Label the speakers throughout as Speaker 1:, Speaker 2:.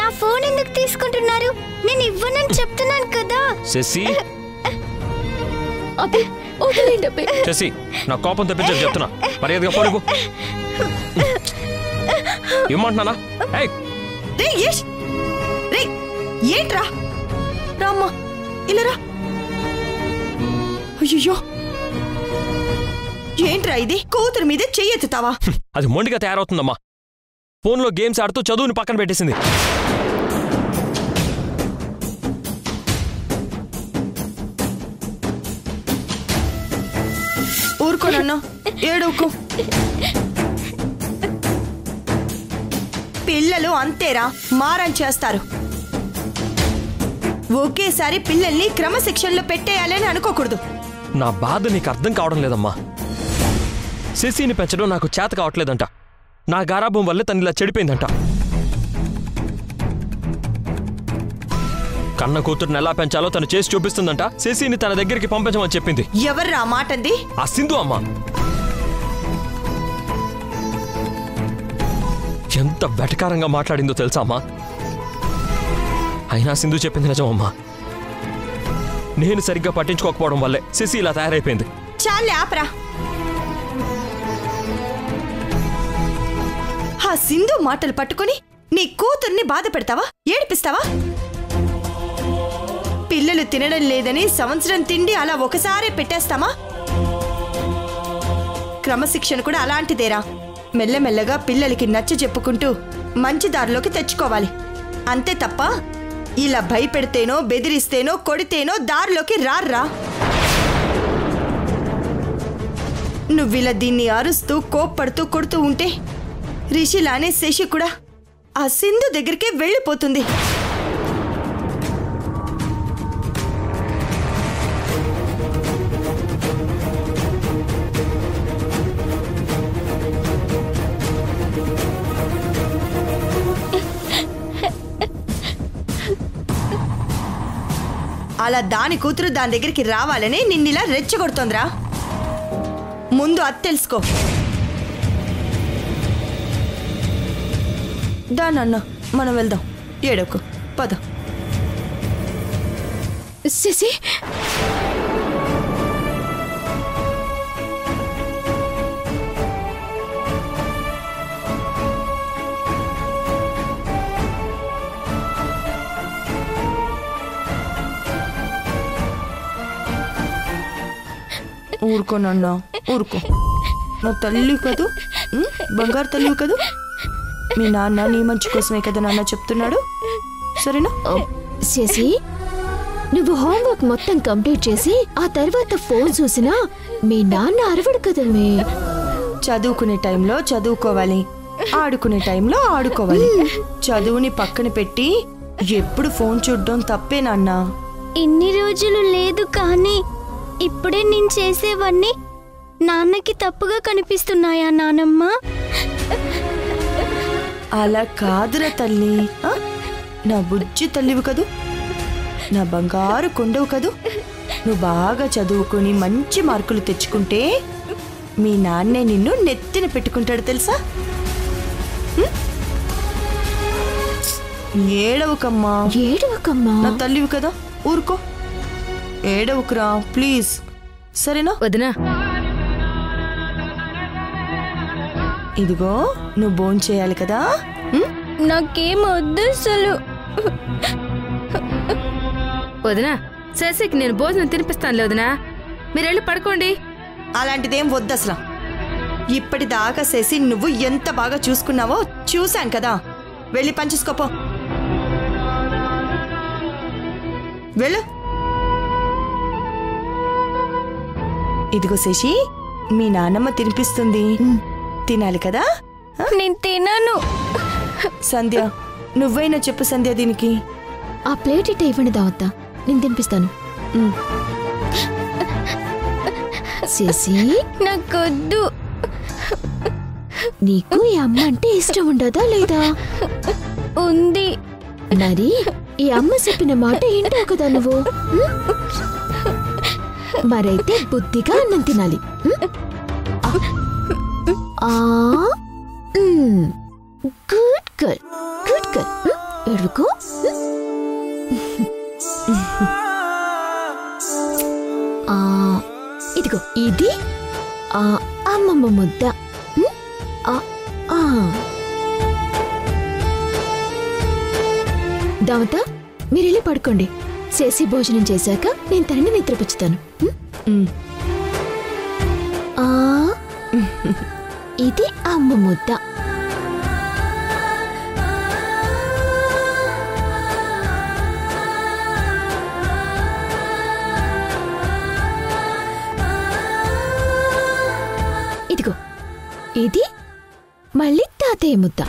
Speaker 1: నా ఫోన్ ఎందుకు తీసుకుంటున్నారు? నేను ఇవ్వనని చెప్తున్నాను కదా.
Speaker 2: శశి
Speaker 3: అబ్బే వదిలేండి అబ్బే.
Speaker 2: శశి నా కోపం తెప్పించని చెప్తున్నా, మర్యాదగా ఫోన్ ఇవ్వు. ఇవ్వమంటున్నానా?
Speaker 4: ఏంట్రా రామ్మా ఇల్లరా. అయ్యో ఏంట్రా ఇది? కూతురు మీదే చెయ్యెత్తుతావా?
Speaker 2: అది మొండిగా తయారవుతుందమ్మా. ఫోన్లో గేమ్స్ ఆడుతూ చదువుని పక్కన పెట్టేసింది.
Speaker 4: ఊరుకోనన్నా, ఏడవకు. పిల్లలు అంతేరా, మారం చేస్తారు. ఒకేసారి పిల్లల్ని క్రమశిక్షణలో పెట్టేయాలని అనుకోకూడదు.
Speaker 2: నా బాధ నీకు అర్థం కావడం లేదమ్మా. శశిని పెంచడం నాకు చేత కావట్లేదంట. నా గారాభం వల్లే తను ఇలా చెడిపోయిందంట. కన్న కూతురుని ఎలా పెంచాలో తను చేసి చూపిస్తుందంట. శశిని తన దగ్గరికి పంపించమని చెప్పింది.
Speaker 4: ఎవర్రా మాటంది?
Speaker 2: ఆ సింధు అమ్మా. ఎంత వెటకారంగా మాట్లాడిందో తెలుసా అమ్మా? అయినా సింధు చెప్పింది నిజమమ్మా. నేను సరిగ్గా పట్టించుకోకపోవడం వల్లే శశి ఇలా తయారైపోయింది.
Speaker 4: చాలే ఆపరా. ఆ సింధు మాటలు పట్టుకుని నీ కూతుర్ని బాధ పెడతావా, ఏడిపిస్తావా? పిల్లలు తినడం లేదని సంవత్సరం తిండి అలా ఒకసారి పెట్టేస్తామా? క్రమశిక్షణ కూడా అలాంటిదేరా. మెల్లమెల్లగా పిల్లలకి నచ్చ చెప్పుకుంటూ మంచి దారిలోకి తెచ్చుకోవాలి. అంతే తప్ప ఇలా భయపెడితేనో బెదిరిస్తేనో కొడితేనో దారిలోకి రార్రా. నువ్విలా దీన్ని అరుస్తూ కోప్పడుతూ కొడుతూ ఉంటే రిషిలానే శశి కూడా ఆ సింధు దగ్గరికి వెళ్ళిపోతుంది. అలా దాని కూతురు దాని దగ్గరికి రావాలని నిన్నిలా రెచ్చగొడుతోందిరా. ముందు అది తెలుసుకో. దానన్న మనం వెళ్దాం, ఏడోకు పద.
Speaker 3: శశి
Speaker 4: ఊరుకోనన్నా, ఊరుకో. నా తల్లి కదూ, బంగారు తల్లి కదూ. మీ నాన్న నీ మంచి కోసమే కదా నాన్న చెప్తున్నాడు, సరేనా?
Speaker 3: శశి నువ్వు హోంవర్క్ మొత్తం కంప్లీట్ చేసి ఆ తర్వాత ఫోన్ చూసినా మీ నాన్న అరవడు కదమ్మే.
Speaker 4: చదువుకునే టైంలో చదువుకోవాలి, ఆడుకునే టైంలో ఆడుకోవాలి. చదువుని పక్కన పెట్టి ఎప్పుడు ఫోన్ చూడడం తప్పే నాన్న.
Speaker 1: ఇన్ని రోజులు లేదు కానీ ఇప్పుడే నేను చేసేవన్నీ నాన్నకి తప్పుగా కనిపిస్తున్నాయా నానమ్మ?
Speaker 4: అలా కాదురా తల్లి. నా బుజ్జి తల్లివి కదూ, నా బంగారు కొండవు కదూ. నువ్వు బాగా చదువుకుని మంచి మార్కులు తెచ్చుకుంటే మీ నాన్నే నిన్ను నెత్తిన పెట్టుకుంటాడు తెలుసా. ఏడవకమ్మా,
Speaker 3: ఏడవకమ్మా.
Speaker 4: నా తల్లివి కదా, ఊరుకో. ఏడవకురా ప్లీజ్, సరేనా?
Speaker 3: వదినా
Speaker 4: ఇదిగో నువ్వు భోంచేయాలి కదా.
Speaker 1: నాకేం వద్దు అసలు.
Speaker 3: వదినా శశికి నేను భోజనం తినిపిస్తానులే వదినా, మీరు వెళ్ళి పడుకోండి.
Speaker 4: అలాంటిదేం వద్దు అసలు. ఇప్పటిదాకా శశి నువ్వు ఎంత బాగా చూసుకున్నావో చూశాం కదా. వెళ్ళి పనిచేసుకోపో, వెళ్ళు. ఇదిగో శశి, మీ నాన్నమ్మ తినిపిస్తుంది, తినాలి కదా.
Speaker 1: నేను తినను.
Speaker 4: సంధ్య నువ్వైనా చెప్పు సంధ్య దీనికి.
Speaker 3: ఆ ప్లేట్ ఇట్ట ఇవ్వండి దావత్తా, నేను తినిపిస్తాను. శశి
Speaker 1: నాకొద్దు.
Speaker 3: నీకు ఈ అమ్మ అంటే ఇష్టం ఉండదా లేదా?
Speaker 1: ఉంది.
Speaker 3: మరి ఈ అమ్మ చెప్పిన మాట ఏంటో కదా నువ్వు. మరైతే బుద్ధిగా అన్నం తినాలి. Good girl, good girl. అరవకు. ఇదిగో ఇది అమ్మమ్మ ముద్ద. దావత మీరెళ్ళి పడుకోండి. చేసి భోజనం చేశాక నేను తనని నిద్రపుచ్చుతాను. ఇది అమ్మ ముద్ద. ఇదిగో ఇది మళ్ళీ తాతయ్య ముద్ద.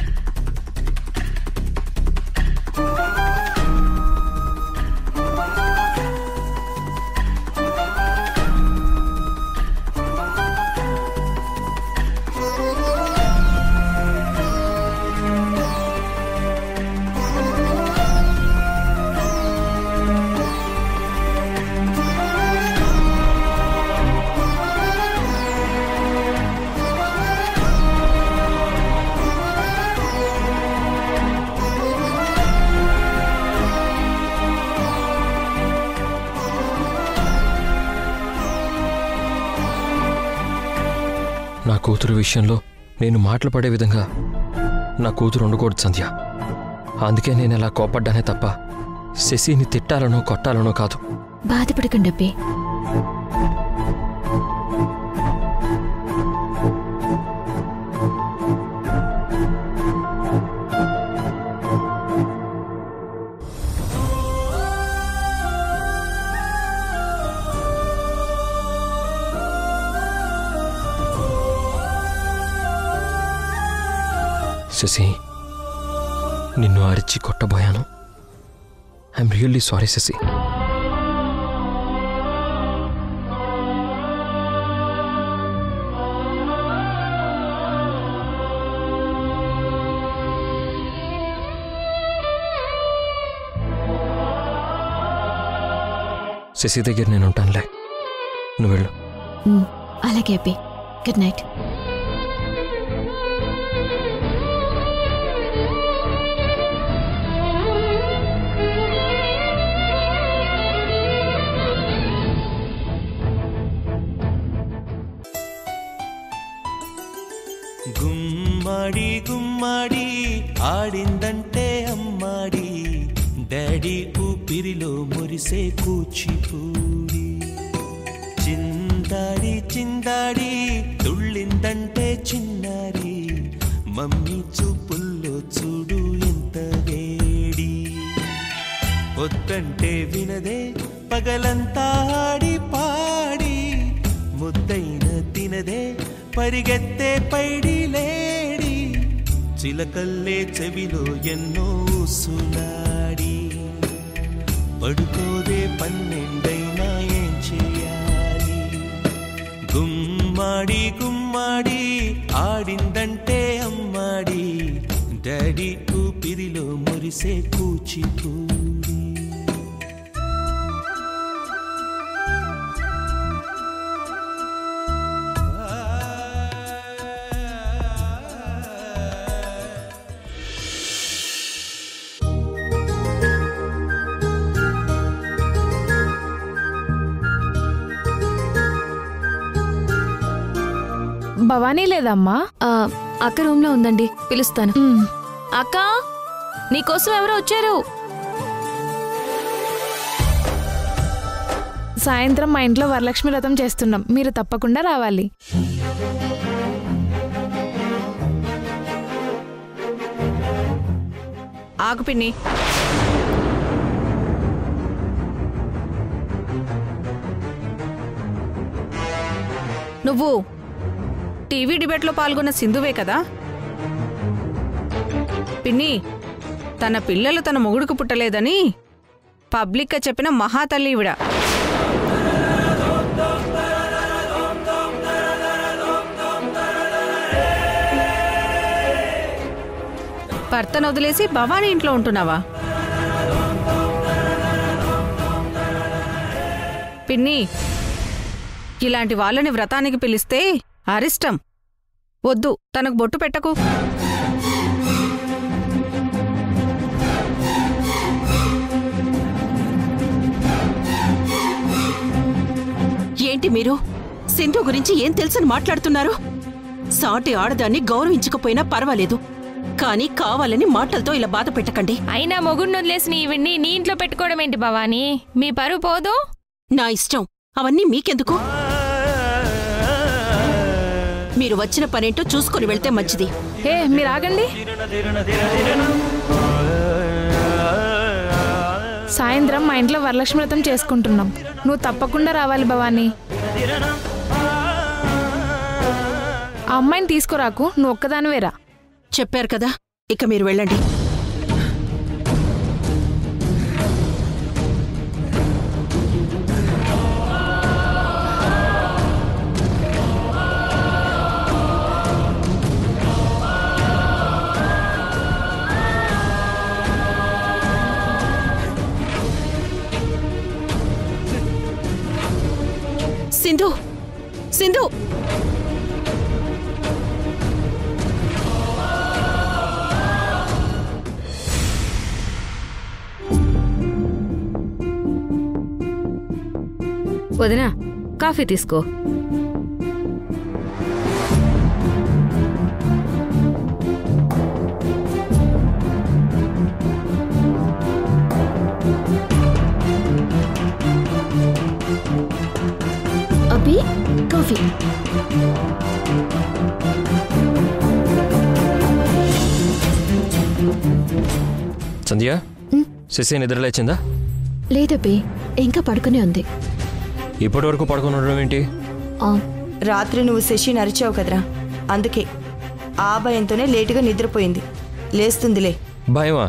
Speaker 2: నా కూతురు విషయంలో నేను మాటలు పడే విధంగా నా కూతురు ఉండకూడదు సంధ్య. అందుకే నేను అలా కోపడ్డానే తప్ప శశిని తిట్టాలనో కొట్టాలనో కాదు.
Speaker 3: బాధపడకండి అబ్బే.
Speaker 2: శశి, నిన్ను అరిచి కొట్టబోయాను. I'm really sorry Sashi. Sashi దగ్గర నేను ఉంటానులే, నువ్వు వెళ్ళు.
Speaker 3: అలాగే అబ్బే. Good night.
Speaker 5: గుమ్మాడి గుమ్మాడి ఆడిందంటే అమ్మాడి, డాడీ ఊపిరిలో మురిసే కూచిపూడి. చిందాడి చిందాడి తుళ్ళిందంటే చిన్నారి, మమ్మీ చూపుల్లో చూడు ఎంత వేడి. వద్దంటే వినదే పగలంతా ఆడి పాడి, ముద్దైన తినదే పరిగెత్తే పైడి లేడి. చిలకల్లే చెవిలో ఎన్నో సులాడి, పడుకోదే పన్నెండైనా ఏం చేయాలి. గుమ్మాడి గుమ్మాడి ఆడిందంటే అమ్మాడి, డాడీ ఊపిరిలో మురిసే కూచిపూడి.
Speaker 6: భవానీ లేదమ్మా?
Speaker 3: అక్క రూమ్ లో ఉందండి, పిలుస్తాను.
Speaker 6: అక్క, నీకోసం ఎవరో వచ్చారు. సాయంత్రం మా ఇంట్లో వరలక్ష్మి వ్రతం చేస్తున్నాం, మీరు తప్పకుండా రావాలి.
Speaker 7: ఆగు పిన్ని. నువ్వు టీవీ డిబేట్లో పాల్గొన్న సింధువే కదా? పిన్ని, తన పిల్లలు తన మొగుడుకు పుట్టలేదని పబ్లిక్గా చెప్పిన మహాతల్లి ఈవిడ. భర్తను వదిలేసి భవానీ ఇంట్లో ఉంటున్నావా? పిన్ని, ఇలాంటి వాళ్ళని వ్రతానికి పిలిస్తే అరిష్టం. వద్దు, తనకు బొట్టు పెట్టకు.
Speaker 8: ఏంటి మీరు సింధు గురించి ఏం తెలుసని మాట్లాడుతున్నారు? సాటి ఆడదాన్ని గౌరవించకపోయినా పర్వాలేదు, కానీ కావాలని మాటలతో ఇలా బాధ పెట్టకండి.
Speaker 9: అయినా మొగుడిని వదిలేసి ఇవన్నీ నీ ఇంట్లో పెట్టుకోవడం ఏంటి భవానీ? మీ పరువు పోదు?
Speaker 8: నా ఇష్టం, అవన్నీ మీకెందుకు? మీరు వచ్చిన పనేంటో చూసుకుని వెళ్తే మంచిది.
Speaker 6: మీరు ఆగండి. సాయంత్రం మా ఇంట్లో వరలక్ష్మి వ్రతం చేసుకుంటున్నాం. నువ్వు తప్పకుండా రావాలి భవానీ. ఆ అమ్మాయిని తీసుకురాకు, నువ్వు ఒక్కదానివేరా.
Speaker 8: చెప్పారు కదా, ఇక మీరు వెళ్ళండి. సింధు, సింధు,
Speaker 9: వదినా కాఫీ తీసుకో.
Speaker 3: అభి కాఫీ.
Speaker 2: సంధ్య, శశి నిద్రలేచిందా?
Speaker 3: లేదబ్బి, ఇంకా పడుకునే ఉంది.
Speaker 2: ఇప్పటి వరకు పడుకుని ఉండడం ఏంటి?
Speaker 4: రాత్రి నువ్వు శశిని అరిచావు కదరా, అందుకే ఆ భయంతోనే లేటుగా నిద్రపోయింది. లేస్తుందిలే.
Speaker 2: భయమా?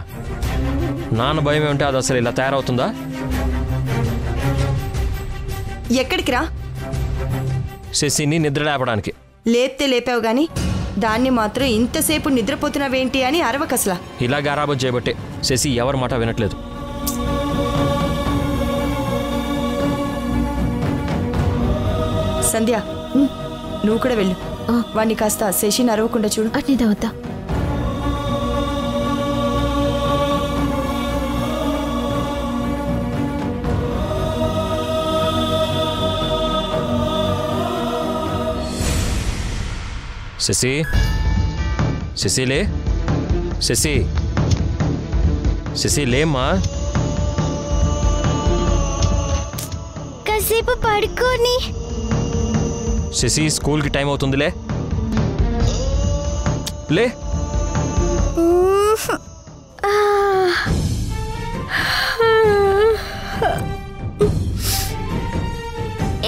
Speaker 2: నాన్న భయమే ఉంటే అది అసలు ఇలా తయారవుతుందా?
Speaker 4: ఎక్కడికి రా?
Speaker 2: శశిని నిద్ర లేపడానికి.
Speaker 4: లేపితే లేపావు గాని దాన్ని మాత్రం ఇంతసేపు నిద్రపోతున్నావేంటి అని అరవకసలా.
Speaker 2: ఇలా గారాబం చేయబట్టే శశి ఎవరి మాట వినట్లేదు.
Speaker 4: సంధ్య, నువ్వు కూడా వెళ్ళు. వాణ్ణి కాస్త శశిని అరవకుండా చూడు.
Speaker 3: అట్నేదా వద్దా?
Speaker 2: శశి, శశిలే, శశి, శశి లేమ్మా.
Speaker 1: కాసేపు పడుకోని.
Speaker 2: శశి, స్కూల్కి టైం అవుతుందిలే. లే.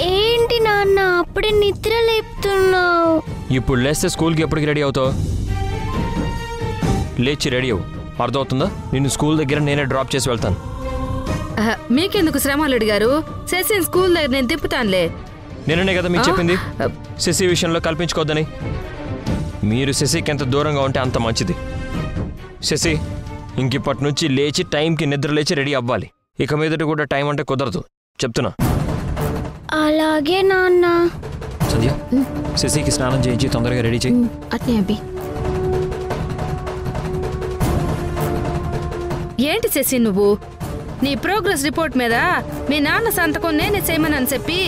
Speaker 1: ఏంటి నాన్న అప్పుడే నిద్ర లేపుతున్నావు?
Speaker 2: ఇప్పుడు లేస్తే స్కూల్కి ఎప్పటికి రెడీ అవుతావు? లేచి రెడీ అవు. అర్థమవుతుందా? నిన్ను స్కూల్ దగ్గర నేనే డ్రాప్ చేసి వెళ్తాను.
Speaker 9: మీకెందుకు శ్రమ అల్లుడు గారు? శశిని స్కూల్ దగ్గర నేను తిప్పుతానులే.
Speaker 2: నేననే కదా మీకు చెప్పింది శశి విషయంలో కల్పించుకోవద్దని. మీరు శశికి ఎంత దూరంగా ఉంటే అంత మంచిది. శశి, ఇంకిప్పటి నుంచి లేచి టైంకి నిద్ర లేచి రెడీ అవ్వాలి. ఇక మీదట కూడా టైం అంటే కుదరదు, చెప్తున్నా.
Speaker 1: అలాగే నాన్న.
Speaker 2: సంధ్య, శశికి స్నానం చేయించి తొందరగా రెడీ చేయి.
Speaker 3: అట్నే అబ్బి.
Speaker 9: ఏంటి శశి నువ్వు? నీ ప్రోగ్రెస్ రిపోర్ట్ మీద మీ నాన్న సంతకం నేనే చేయమని చెప్పి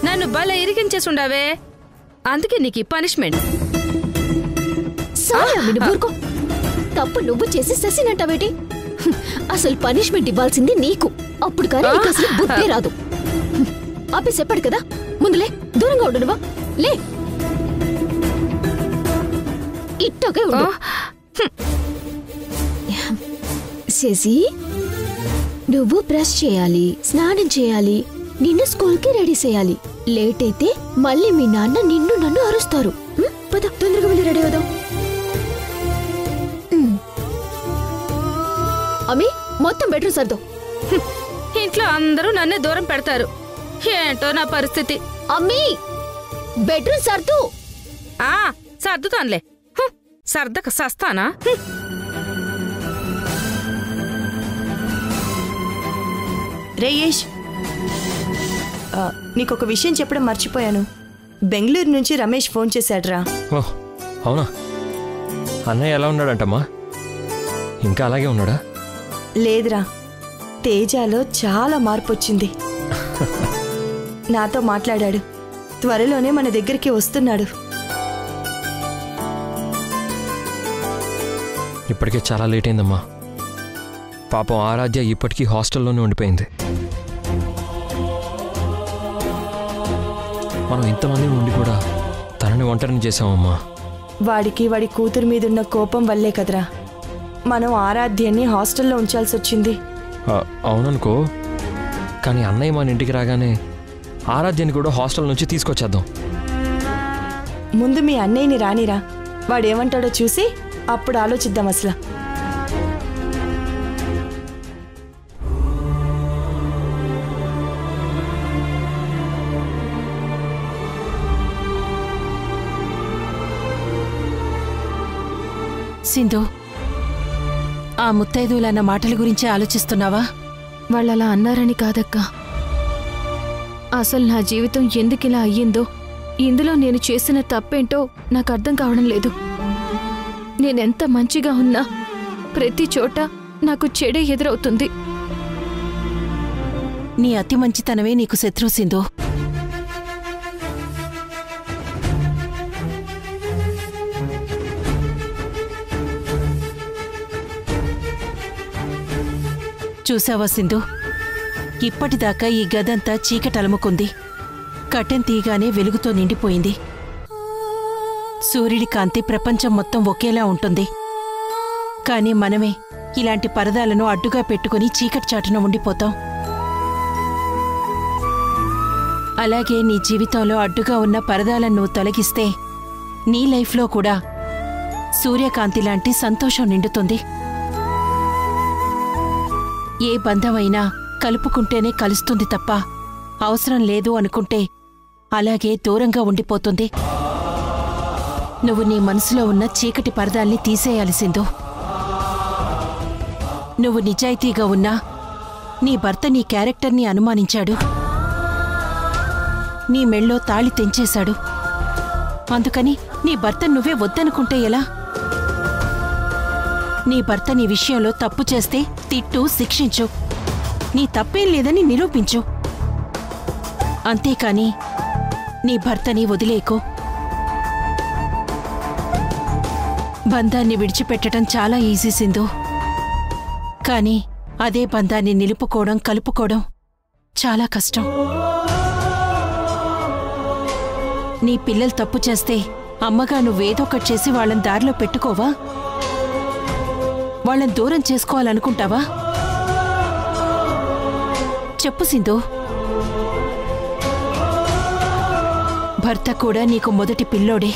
Speaker 9: నన్ను భలే ఇరికించేసి ఉండవే. అందుకే నీకు పనిష్మెంట్.
Speaker 3: తప్పు నువ్వు చేసి శశినంటావేటి? అసలు పనిష్మెంట్ ఇవ్వాల్సింది నీకు. అప్పుడు కానీ నీకు అసలు బుద్ధి రాదు. అబ్బి చెప్పాడు కదా, ముందులే, దూరంగా ఉండు. నువ్వా లే, ఇట్టగా ఉండు. శశి, నువ్వు బ్రష్ చేయాలి, స్నానం చేయాలి, నిన్ను స్కూల్కి రెడీ చేయాలి. లేట్ అయితే మళ్ళీ మీ నాన్న నిన్ను నన్ను అరుస్తారు. పద, తొందరగా వెళ్ళి రెడీ అవుదాం. అమ్మి, మొత్తం బెడ్రూమ్ సర్దు.
Speaker 9: ఇంట్లో అందరూ నన్నే దూరం పెడతారు. ఏంటో నా పరిస్థితి.
Speaker 3: అమ్మీ, బెడ్రూమ్ సర్దు.
Speaker 9: సర్దుతానులే. సర్దక సస్తానా?
Speaker 4: రేయేష్, నీకొక విషయం చెప్పడం మర్చిపోయాను. బెంగళూరు నుంచి రమేష్ ఫోన్ చేశాడ్రా.
Speaker 2: ఓహ్, అవునా? అన్నయ్య ఎలా ఉన్నాడంటమ్మా? ఇంకా అలాగే ఉన్నాడా?
Speaker 4: లేదురా, తేజాలో చాలా మార్పు వచ్చింది. నాతో మాట్లాడాడు. త్వరలోనే మన దగ్గరికి వస్తున్నాడు.
Speaker 2: ఇప్పటికే చాలా లేట్ అయిందమ్మా. పాపం ఆరాధ్య ఇప్పటికీ హాస్టల్లోనే ఉండిపోయింది. మనం ఇంతమంది ఉండి కూడా తనని ఒంటరిని చేసామమ్మా.
Speaker 4: వాడికి వాడి కూతురు మీదున్న కోపం వల్లే కదరా మనం ఆరాధ్యాన్ని హాస్టల్లో ఉంచాల్సి వచ్చింది.
Speaker 2: అవుననుకో, కానీ అన్నయ్య మన ఇంటికి రాగానే ఆరాధ్యాన్ని కూడా హాస్టల్ నుంచి తీసుకొచ్చేద్దాం.
Speaker 4: ముందు మీ అన్నయ్యని రానిరా, వాడేమంటాడో చూసి అప్పుడు ఆలోచిద్దాం. అసలు
Speaker 8: సింధు, ఆ ముత్తైదువులన్న మాటల గురించి ఆలోచిస్తున్నావా?
Speaker 3: వాళ్ళలా అన్నారని కాదక్కా, అసలు నా జీవితం ఎందుకిలా అయ్యిందో, ఇందులో నేను చేసిన తప్పేంటో నాకు అర్థం కావడం లేదు. నేనెంత మంచిగా ఉన్నా ప్రతి చోట నాకు చెడే ఎదురవుతుంది.
Speaker 8: నీ అతి మంచితనమే నీకు శత్రువు సింధు. చూసావా సింధు, ఇప్పటిదాకా ఈ గదంతా చీకటలముకుంది. కట్టెన్ తీయగానే వెలుగుతో నిండిపోయింది. సూర్యుడి కాంతి ప్రపంచం మొత్తం ఒకేలా ఉంటుంది. కానీ మనమే ఇలాంటి పరదాలను అడ్డుగా పెట్టుకుని చీకటి చాటున ఉండిపోతాం. అలాగే నీ జీవితంలో అడ్డుగా ఉన్న పరదాలను నువ్వు తొలగిస్తే నీ లైఫ్లో కూడా సూర్యకాంతి లాంటి సంతోషం నిండుతుంది. ఏ బంధమైనా కలుపుకుంటేనే కలుస్తుంది తప్ప అవసరం లేదు అనుకుంటే అలాగే దూరంగా ఉండిపోతుంది. నువ్వు నీ మనసులో ఉన్న చీకటి పరదాల్ని తీసేయాలి సింధు. నువ్వు నిజాయితీగా ఉన్నా నీ భర్త నీ క్యారెక్టర్ని అనుమానించాడు. నీ మెళ్ళో తాళి తెంచేశాడు. అందుకని నీ భర్త నువ్వే వద్దనుకుంటే ఎలా? నీ భర్త నీ విషయంలో తప్పు చేస్తే తిట్టు, శిక్షించు. నీ తప్పేం లేదని నిరూపించు. అంతేకాని నీ భర్తని వదిలేకో. బంధాన్ని విడిచిపెట్టడం చాలా ఈజీ సింధు. కానీ అదే బంధాన్ని నిలుపుకోవడం, కలుపుకోవడం చాలా కష్టం. నీ పిల్లలు తప్పు చేస్తే అమ్మగా నువ్వేదో ఒకటి చేసి వాళ్ళని దారిలో పెట్టుకోవా? వాళ్ళని దూరం చేసుకోవాలనుకుంటావా? చెప్పు సింధు. భర్త కూడా నీకు మొదటి పిల్లోడే,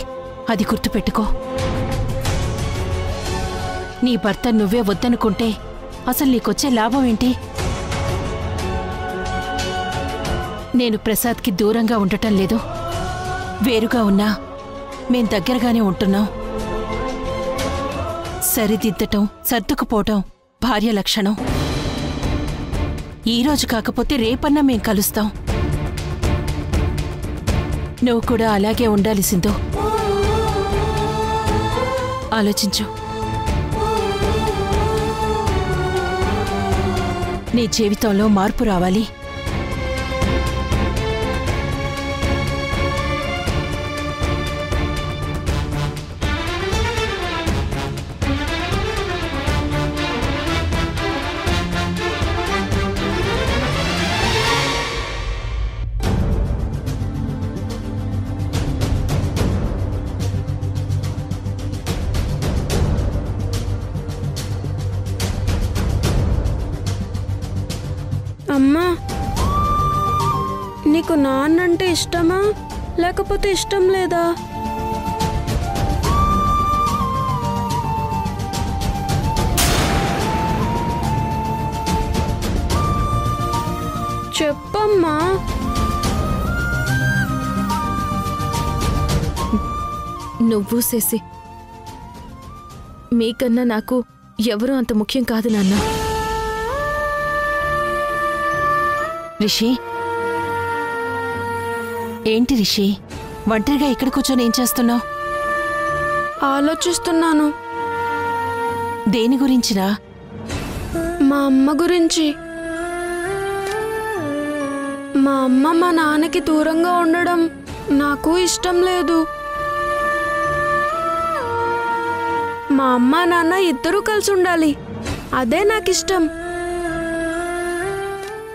Speaker 8: అది గుర్తుపెట్టుకో. నీ భర్త నువ్వే వద్దనుకుంటే అసలు నీకొచ్చే లాభం ఏంటి? నేను ప్రసాద్కి దూరంగా ఉండటం లేదు. వేరుగా ఉన్నా మేం దగ్గరగానే ఉంటున్నాం. సరిదిద్దటం, సర్దుకుపోవటం భార్య లక్షణం. ఈరోజు కాకపోతే రేపన్నా మేం కలుస్తాం. నువ్వు కూడా అలాగే ఉండాలి సింధు. ఆలోచించు. నీ జీవితంలో మార్పు రావాలి.
Speaker 10: అమ్మా, నీకు నాన్నంటే ఇష్టమా లేకపోతే ఇష్టం లేదా? చెప్పమ్మా.
Speaker 3: నువ్వు శశి, మీకన్నా నాకు ఎవరూ అంత ముఖ్యం కాదు నాన్న.
Speaker 8: రిషి, ఏంటి రిషి, ఒంటరిగా ఇక్కడ కూర్చొని ఏం చేస్తున్నావు?
Speaker 10: ఆలోచిస్తున్నాను.
Speaker 8: దేని గురించిరా?
Speaker 10: మా అమ్మ గురించి. మా అమ్మ మా నాన్నకి దూరంగా ఉండడం నాకు ఇష్టం లేదు. మా అమ్మ నాన్న ఇద్దరూ కలిసి ఉండాలి, అదే నాకు ఇష్టం.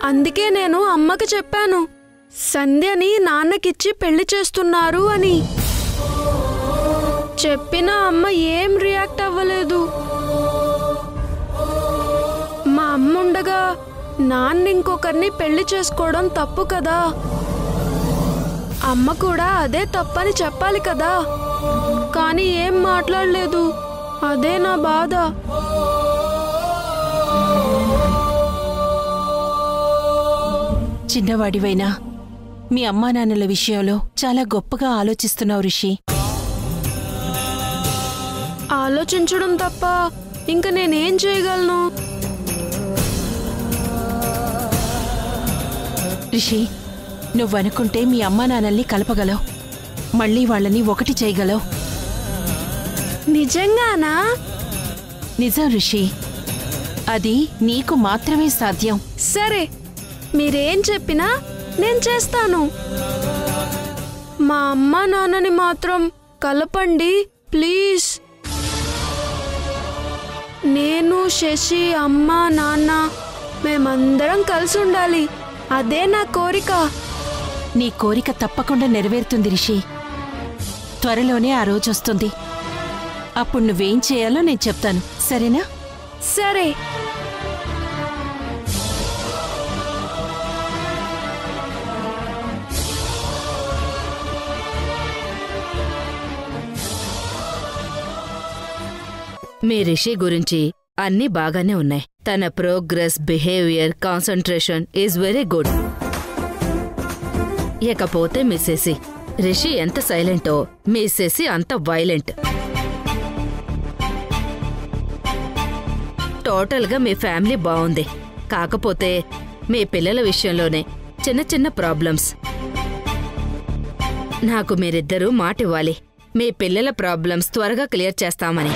Speaker 10: అందుకే నేను అమ్మకి చెప్పాను సంధ్యని నాన్నకిచ్చి పెళ్లి చేస్తున్నారు అని. చెప్పినా అమ్మ ఏం రియాక్ట్ అవ్వలేదు. మా అమ్మ ఉండగా నాన్న ఇంకొకరిని పెళ్లి చేసుకోవడం తప్పు కదా. అమ్మ కూడా అదే తప్పని చెప్పాలి కదా, కానీ ఏం మాట్లాడలేదు. అదే నా బాధ.
Speaker 8: చిన్నవాడివైనా మీ అమ్మా నాన్నల విషయంలో చాలా గొప్పగా ఆలోచిస్తున్నావు రిషి.
Speaker 10: ఆలోచించడం తప్ప ఇంక నేనేం చేయగలను?
Speaker 8: రిషి, నువ్వనుకుంటే మీ అమ్మా నాన్నల్ని కలపగలవు, మళ్ళీ వాళ్ళని ఒకటి చేయగలవు.
Speaker 10: నిజంగానా?
Speaker 8: నిజం రిషి, అది నీకు మాత్రమే సాధ్యం.
Speaker 10: సరే, మీరేం చెప్పినా నేను చేస్తాను. మా అమ్మ నాన్నని మాత్రం కలపండి ప్లీజ్. నేను, శశి, అమ్మ, నాన్న మేమందరం కలిసి ఉండాలి, అదే నా కోరిక.
Speaker 8: నీ కోరిక తప్పకుండా నెరవేరుతుంది రిషి. త్వరలోనే ఆ రోజు వస్తుంది. అప్పుడు నువ్వేం చేయాలో నేను చెప్తాను, సరేనా?
Speaker 10: సరే.
Speaker 9: మీ రిషి గురించి అన్నీ బాగానే ఉన్నాయి. తన progress, behaviour, concentration is very good. ఇకపోతే మీ శశి. రిషి ఎంత సైలెంటో మీ శశి అంత వైలెంట్. టోటల్గా మీ ఫ్యామిలీ బాగుంది. కాకపోతే మీ పిల్లల విషయంలోనే చిన్న చిన్న ప్రాబ్లమ్స్. నాకు మీరిద్దరూ మాటివ్వాలి, మీ పిల్లల ప్రాబ్లమ్స్ త్వరగా క్లియర్ చేస్తామని.